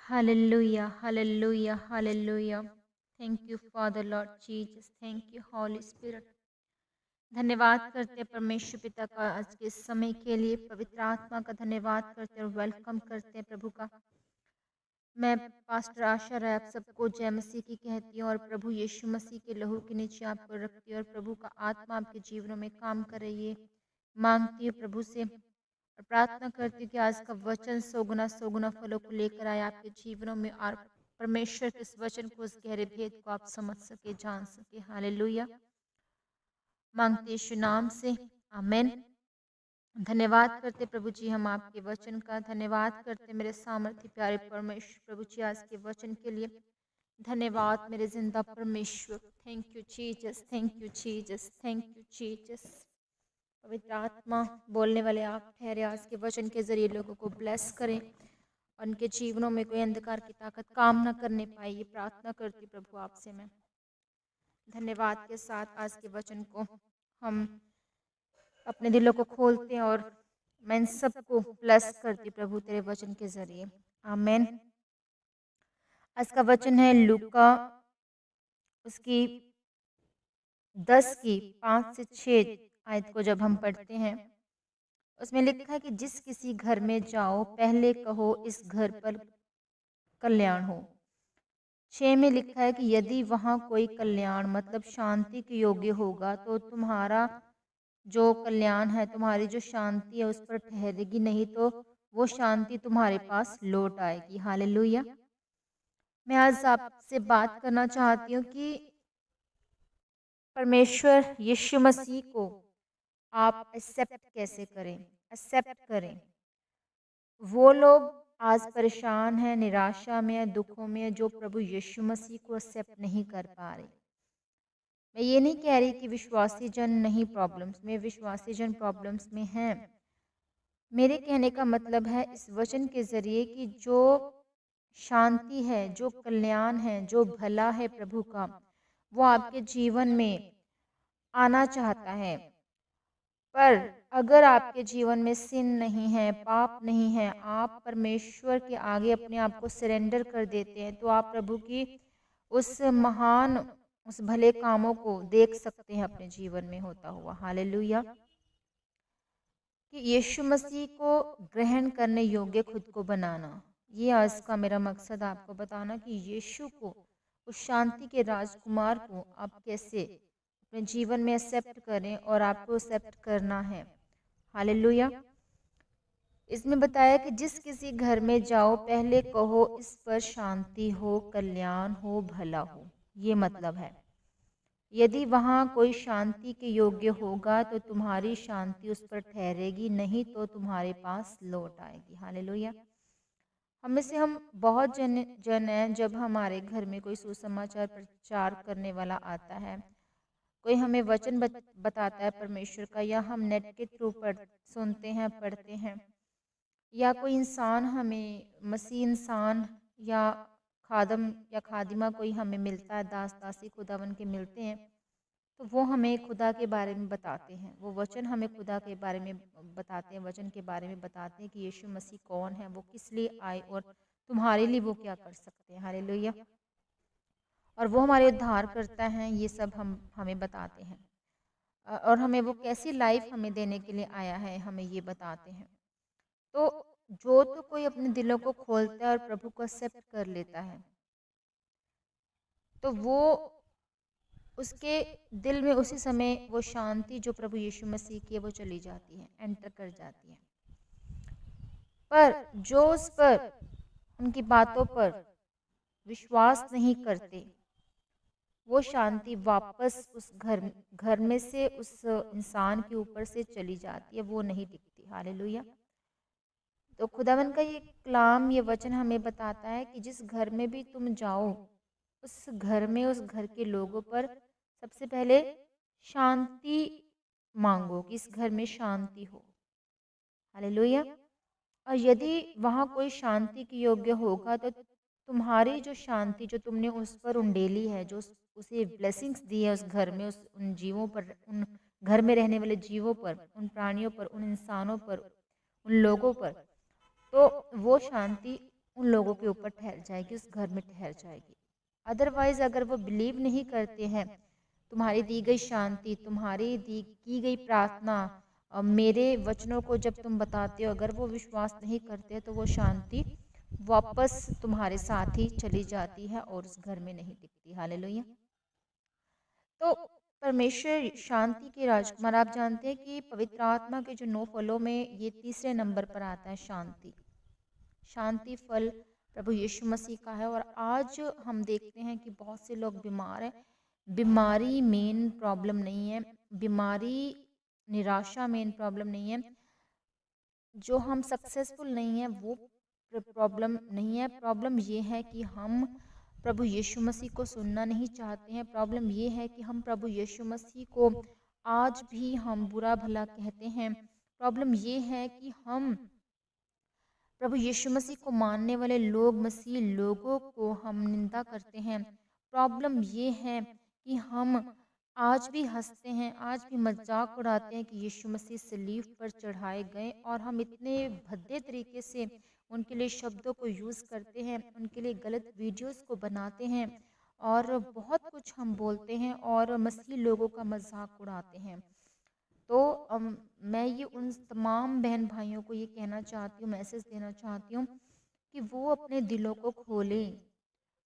Hallelujah, hallelujah, hallelujah. Thank you, Father, Lord Jesus. Thank you, Holy Spirit. धन्यवाद करते हैं परमेश्वर पिता का आज के इस समय के लिए। पवित्र आत्मा का धन्यवाद करते हैं और वेलकम करते हैं प्रभु का। मैं पास्टर आशा राय आप सबको जय मसीह की कहती हूँ और प्रभु यीशु मसीह के लहू के नीचे आपको रखती हूँ और प्रभु का आत्मा आपके जीवनों में काम करे ये मांगती हूँ प्रभु से और प्रार्थना करती हूँ कि आज का वचन सौगुना फलों को लेकर आए आपके जीवनों में और परमेश्वर के इस वचन को, उस गहरे भेद को आप समझ सके, जान सके। हालेलुया। मांगते यीशु नाम से, आमेन। धन्यवाद करते प्रभु जी हम आपके वचन का, धन्यवाद करते मेरे सामर्थ्य प्यारे परमेश्वर प्रभु जी आज के वचन के लिए। धन्यवाद मेरे जिंदा परमेश्वर। Thank you Jesus, thank you Jesus, thank you Jesus. पवित्र आत्मा बोलने वाले आप ठहरे, आज के वचन के जरिए लोगों को ब्लेस करें और उनके जीवनों में कोई अंधकार की ताकत काम न करने पाए, ये प्रार्थना करती प्रभु आपसे मैं। धन्यवाद के साथ आज के वचन को हम अपने दिलों को खोलते हैं और मैं इन सबको ब्लेस करती प्रभु तेरे वचन के जरिए, आमेन। आज का वचन है लूका उसकी 10 की 5 से 6 आयत को जब हम पढ़ते हैं उसमें लिखा है कि जिस किसी घर में जाओ पहले कहो इस घर पर कल्याण हो। 6 में लिखा है कि यदि वहाँ कोई कल्याण मतलब शांति के योग्य होगा तो तुम्हारा जो कल्याण है, तुम्हारी जो शांति है उस पर ठहरेगी, नहीं तो वो शांति तुम्हारे पास लौट आएगी। हालेलुया। मैं आज आपसे बात करना चाहती हूँ कि परमेश्वर यीशु मसीह को आप एक्सेप्ट कैसे करें, एक्सेप्ट करें। वो लोग आज परेशान हैं, निराशा में, दुखों में, जो प्रभु यीशु मसीह को एक्सेप्ट नहीं कर पा रहे। मैं ये नहीं कह रही कि विश्वासी जन नहीं प्रॉब्लम्स में, विश्वासी जन प्रॉब्लम्स में हैं। मेरे कहने का मतलब है इस वचन के जरिए कि जो शांति है, जो कल्याण है, जो भला है प्रभु का, वो आपके जीवन में आना चाहता है। पर अगर आपके जीवन में सिन नहीं है, पाप नहीं है, आप परमेश्वर के आगे अपने आप को सरेंडर कर देते हैं, तो आप प्रभु की उस महान, उस भले कामों को देख सकते हैं अपने जीवन में होता हुआ। हालेलुया। कि यीशु मसीह को ग्रहण करने योग्य खुद को बनाना, ये आज का मेरा मकसद आपको बताना कि यीशु को, उस शांति के राजकुमार को आप कैसे अपने जीवन में एक्सेप्ट करें और आपको एक्सेप्ट करना है। हालेलुया। इसमें बताया कि जिस किसी घर में जाओ पहले कहो इस पर शांति हो, कल्याण हो, भला हो। ये मतलब है यदि वहाँ कोई शांति के योग्य होगा तो तुम्हारी शांति उस पर ठहरेगी, नहीं तो तुम्हारे पास लौट आएगी। हालेलुया। हम में से हम बहुत जन हैं, जब हमारे घर में कोई सुसमाचार प्रचार करने वाला आता है, कोई हमें वचन बताता है परमेश्वर का, या हम नेट के थ्रू सुनते हैं, पढ़ते हैं, या कोई इंसान हमें, मसीह इंसान या खादम या खादिमा कोई हमें मिलता है, दास दासी खुदावन के मिलते हैं, तो वो हमें खुदा के बारे में बताते हैं, वो वचन हमें खुदा के बारे में बताते हैं, वचन के बारे में बताते हैं कि यीशु मसीह कौन है, वो किस लिए आए और तुम्हारे लिए वो क्या कर सकते हैं। हालेलुया। और वो हमारे उद्धार करता है, ये सब हमें बताते हैं और हमें वो कैसी लाइफ हमें देने के लिए आया है हमें ये बताते हैं। तो जो तो कोई अपने दिलों को खोलता है और प्रभु को एक्सेप्ट कर लेता है, तो वो उसके दिल में उसी समय वो शांति जो प्रभु यीशु मसीह की है वो चली जाती है, एंटर कर जाती है। पर जो उस पर, उनकी बातों पर विश्वास नहीं करते, वो शांति वापस उस घर में से उस इंसान के ऊपर से चली जाती है, वो नहीं टिकती। हालेलुया। तो खुदावन का ये कलाम, ये वचन हमें बताता है कि जिस घर में भी तुम जाओ, उस घर में, उस घर के लोगों पर सबसे पहले शांति मांगो कि इस घर में शांति हो। हालेलुया। और यदि वहाँ कोई शांति के योग्य होगा तो तुम्हारी जो शांति जो तुमने उस पर उंडेली है, जो उसे ब्लेसिंग्स दी है उस घर में, उस उन जीवों पर, उन घर में रहने वाले जीवों पर, उन प्राणियों पर, उन इंसानों पर, उन लोगों पर, तो वो शांति उन लोगों के ऊपर ठहर जाएगी, उस घर में ठहर जाएगी। अदरवाइज अगर वो बिलीव नहीं करते हैं तुम्हारी दी गई शांति, तुम्हारी दी की गई प्रार्थना, मेरे वचनों को जब तुम बताते हो, अगर वो विश्वास नहीं करते तो वो शांति वापस तुम्हारे साथ ही चली जाती है और उस घर में नहीं टिकती। हालेलुया। तो परमेश्वर शांति के राजकुमार, आप जानते हैं कि पवित्र आत्मा के जो 9 फलों में ये तीसरे नंबर पर आता है शांति। शांति फल प्रभु यीशु मसीह का है। और आज हम देखते हैं कि बहुत से लोग बीमार हैं। बीमारी मेन प्रॉब्लम नहीं है, बीमारी निराशा मेन प्रॉब्लम नहीं है, जो हम सक्सेसफुल नहीं है वो प्रॉब्लम नहीं है। प्रॉब्लम ये है कि हम प्रभु यीशु मसीह को सुनना नहीं चाहते हैं। प्रॉब्लम ये है कि हम प्रभु यीशु मसीह को आज भी हम बुरा भला कहते हैं। प्रॉब्लम ये है कि हम प्रभु यीशु मसीह को मानने वाले लोग, मसीह लोगों को हम निंदा करते हैं। प्रॉब्लम ये है कि हम आज भी हंसते हैं, आज भी मजाक उड़ाते हैं कि यीशु मसीह सलीब पर चढ़ाए गए, और हम इतने भद्दे तरीके से उनके लिए शब्दों को यूज़ करते हैं, उनके लिए गलत वीडियोस को बनाते हैं और बहुत कुछ हम बोलते हैं और मसीह लोगों का मजाक उड़ाते हैं। तो मैं ये उन तमाम बहन भाइयों को ये कहना चाहती हूँ, मैसेज देना चाहती हूँ कि वो अपने दिलों को खोलें।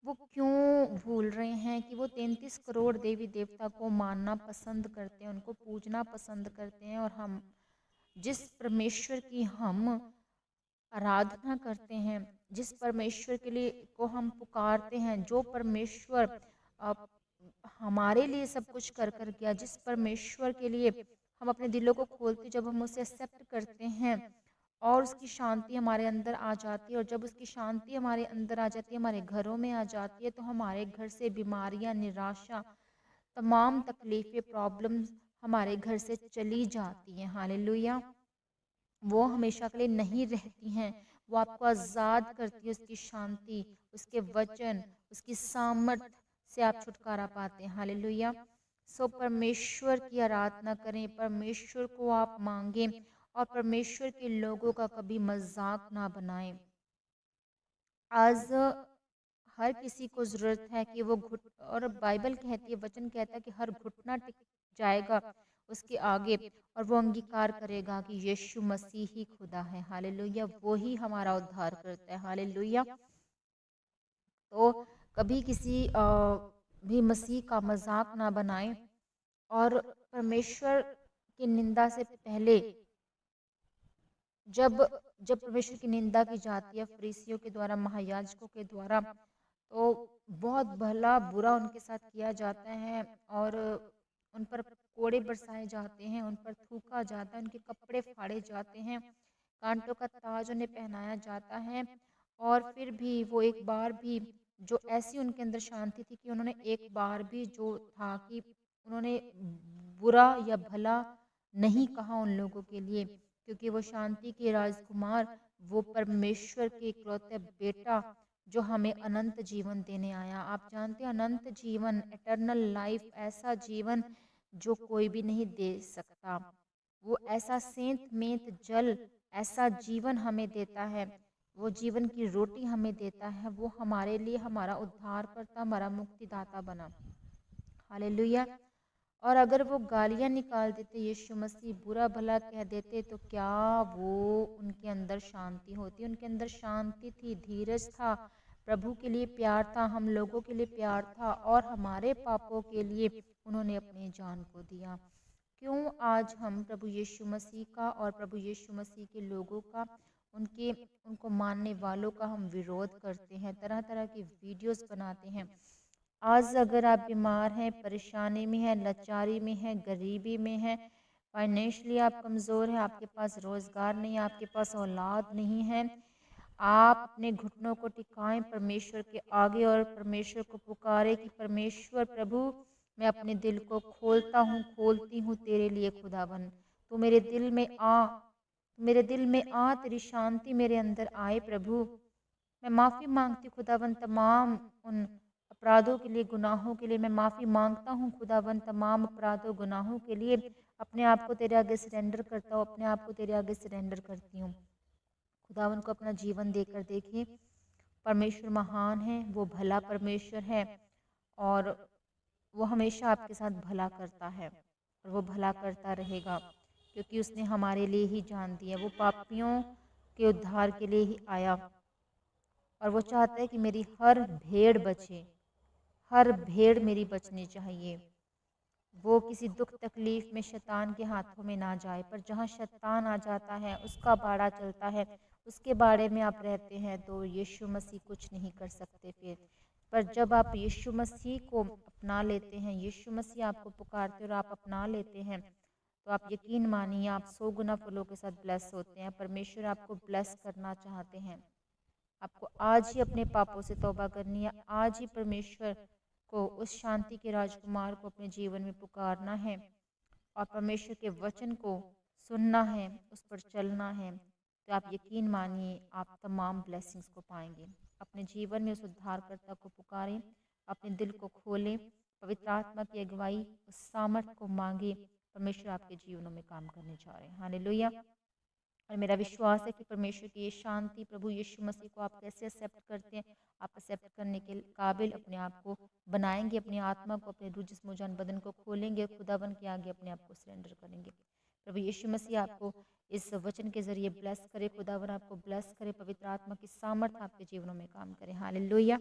वो क्यों भूल रहे हैं कि वो 33 करोड़ देवी देवता को मानना पसंद करते हैं, उनको पूजना पसंद करते हैं, और हम जिस परमेश्वर की हम आराधना करते हैं, जिस परमेश्वर के लिए को हम पुकारते हैं, जो परमेश्वर अ, हमारे लिए सब कुछ कर कर गया, जिस परमेश्वर के लिए हम अपने दिलों को खोलते, जब हम उसे एक्सेप्ट करते हैं और उसकी शांति हमारे अंदर आ जाती है, और जब उसकी शांति हमारे अंदर आ जाती है, हमारे घरों में आ जाती है, तो हमारे घर से बीमारियां, निराशा, तमाम तकलीफ़ें, प्रॉब्लम्स हमारे घर से चली जाती हैं। हालेलुया। वो हमेशा के लिए नहीं रहती हैं, वो आपको आज़ाद करती है। उसकी शांति, उसके वचन, उसकी सामर्थ से आप छुटकारा पाते हैं। हालेलुया। सो परमेश्वर की आराधना करें, परमेश्वर को आप मांगें, और परमेश्वर के लोगों का कभी मजाक ना बनाएं। आज हर किसी को ज़रूरत है कि वो घुट, और बाइबल कहती है, वचन कहता है कि हर घुटना टिक जाएगा उसके आगे, और वो अंगीकार करेगा कि यीशु मसीह ही खुदा है। हालेलुया। वो ही हमारा उद्धार करता है। हालेलुया। तो कभी किसी भी मसीह का मजाक ना बनाएं, और परमेश्वर की निंदा से पहले, जब जब परमेश्वर की निंदा की जाती है फरीसियों के द्वारा, महायाजकों के द्वारा, तो बहुत भला बुरा उनके साथ किया जाता है, और उन पर कोड़े बरसाए जाते हैं, उन पर थूका जाता है, उनके कपड़े फाड़े जाते हैं, कांटों का ताज उन्हें पहनाया जाता है। और फिर भी वो एक बार भी, जो ऐसी उनके अंदर शांति थी कि उन्होंने एक बार भी, जो था कि उन्होंने बुरा या भला नहीं कहा उन लोगों के लिए, क्योंकि वो शांति के राजकुमार, वो परमेश्वर के इकलौते बेटा, जो हमें अनंत जीवन देने आया। आप जानते हैं अनंत जीवन, एटर्नल लाइफ, ऐसा जीवन जो कोई भी नहीं दे सकता। वो ऐसा सेंत मेंत जल, ऐसा जीवन हमें देता है, वो जीवन की रोटी हमें देता है। वो हमारे लिए हमारा उद्धार करता, हमारा मुक्तिदाता बना। हालेलुया। और अगर वो गालियाँ निकाल देते, यीशु मसीह बुरा भला कह देते, तो क्या वो उनके अंदर शांति होती? उनके अंदर शांति थी, धीरज था, प्रभु के लिए प्यार था, हम लोगों के लिए प्यार था, और हमारे पापों के लिए उन्होंने अपनी जान को दिया। क्यों आज हम प्रभु यीशु मसीह का और प्रभु यीशु मसीह के लोगों का, उनके उनको मानने वालों का हम विरोध करते हैं, तरह तरह की वीडियोस बनाते हैं? आज अगर आप बीमार हैं, परेशानी में हैं, लाचारी में हैं, गरीबी में हैं, फाइनेंशियली आप कमज़ोर हैं, आपके पास रोज़गार नहीं है, आपके पास औलाद नहीं है, आप अपने घुटनों को टिकाएं परमेश्वर के आगे और परमेश्वर को पुकारे कि परमेश्वर प्रभु, मैं अपने दिल को खोलता हूँ, खोलती हूँ तेरे लिए खुदावन। तू मेरे दिल में आ, मेरे दिल में आ, तेरी शांति मेरे अंदर आए प्रभु। मैं माफ़ी मांगती हूँ खुदावन तमाम उन अपराधों के लिए, गुनाहों के लिए। मैं माफ़ी मांगता हूँ खुदावन तमाम अपराधों, गुनाहों के लिए। अपने आप को तेरे आगे सरेंडर करता हूँ, अपने आप को तेरे आगे सरेंडर करती हूँ। खुदावन को अपना जीवन देकर देखिए, परमेश्वर महान है, वो भला परमेश्वर है और वो हमेशा आपके साथ भला करता है और वो भला करता रहेगा, क्योंकि उसने हमारे लिए ही जान दी है। वो पापियों के उद्धार के लिए ही आया और वो चाहता है कि मेरी हर भेड़ बचे, हर भेड़ मेरी बचनी चाहिए। वो किसी दुख तकलीफ में शैतान के हाथों में ना जाए, पर जहाँ शैतान आ जाता है, उसका बाड़ा चलता है, उसके बाड़े में आप रहते हैं, तो यीशु मसीह कुछ नहीं कर सकते फिर। पर जब आप यीशु मसीह को अपना लेते हैं, यीशु मसीह आपको पुकारते और आप अपना लेते हैं, तो आप यकीन मानिए आप 100 गुना फलों के साथ ब्लेस होते हैं। परमेश्वर आपको ब्लेस करना चाहते हैं। आपको आज ही अपने पापों से तौबा करनी है, आज ही परमेश्वर को, उस शांति के राजकुमार को अपने जीवन में पुकारना है और परमेश्वर के वचन को सुनना है, उस पर चलना है। तो आप यकीन मानिए आप तमाम ब्लेसिंग्स को पाएंगे। अपने जीवन में उस उद्धारकर्ता को पुकारें, अपने दिल को खोलें, पवित्र आत्मा की अगुवाई, उस सामर्थ को मांगे। परमेश्वर आपके जीवनों में काम करने जा रहे हैं। हालेलुया। और मेरा विश्वास है कि परमेश्वर की ये शांति, प्रभु यीशु मसीह को आप कैसे एक्सेप्ट करते हैं, आप एक्सेप्ट करने के काबिल अपने आप को बनाएंगे, अपनी आत्मा को, अपने रूह जिस्म जान बदन को खोलेंगे, खुदावन के आगे अपने आप को सरेंडर करेंगे। प्रभु यीशु मसीह आपको इस वचन के जरिए ब्लेस करे, खुदावन आपको ब्लेस करे, पवित्र आत्मा की सामर्थ आपके जीवनों में काम करे। हालेलुया।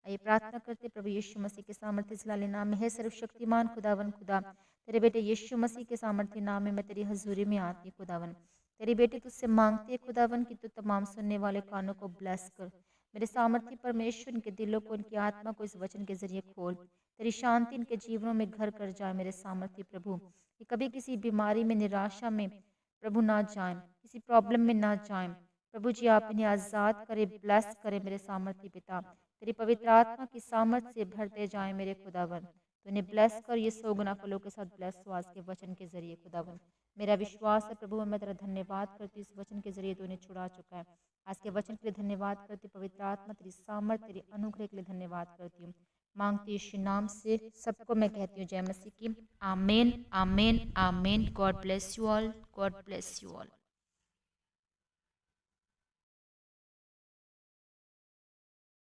आइए प्रार्थना करते प्रभु यीशु मसीह के सामर्थ्य जलाले नाम में है सर्वशक्तिमान खुदावन खुदा, तेरे बेटे यीशु मसीह के सामर्थ्य नाम में मैं तेरी हजूरी में आती हूँ। खुदावन तेरी बेटी तुझसे मांगती है खुदावन कि तू तमाम सुनने वाले कानों को ब्लेस कर। मेरे सामर्थ्य परमेश्वर इनके दिलों को, इनकी आत्मा को इस वचन के जरिए खोल। तेरी शांति इनके जीवनों में घर कर जाए मेरे सामर्थ्य प्रभु, कि कभी किसी बीमारी में, निराशा में प्रभु ना जाए, किसी प्रॉब्लम में ना जाए। प्रभु जी आप इन्हें आज़ाद करे, ब्लेस करे मेरे सामर्थ्य पिता। तेरी पवित्र आत्मा की सामर्थ से भरते जाए मेरे खुदावन। तो इन्हें ब्लेस कर, ये 100 गुना फलों के साथ ब्लेस हो आज के वचन के जरिए खुदावन। मेरा विश्वास है प्रभु, मैं तेरा धन्यवाद करती हूँ, इस वचन के जरिए तू इन्हें छुड़ा चुका है। आज के वचन के लिए धन्यवाद करती हूँ, पवित्र आत्मा तेरी सामर्थ, तेरी अनुग्रह के लिए धन्यवाद करती हूँ। मांगती यीशु नाम से सबको मैं कहती हूँ जय मसीह की। आमीन, आमीन, आमीन। God bless you all, God bless you all.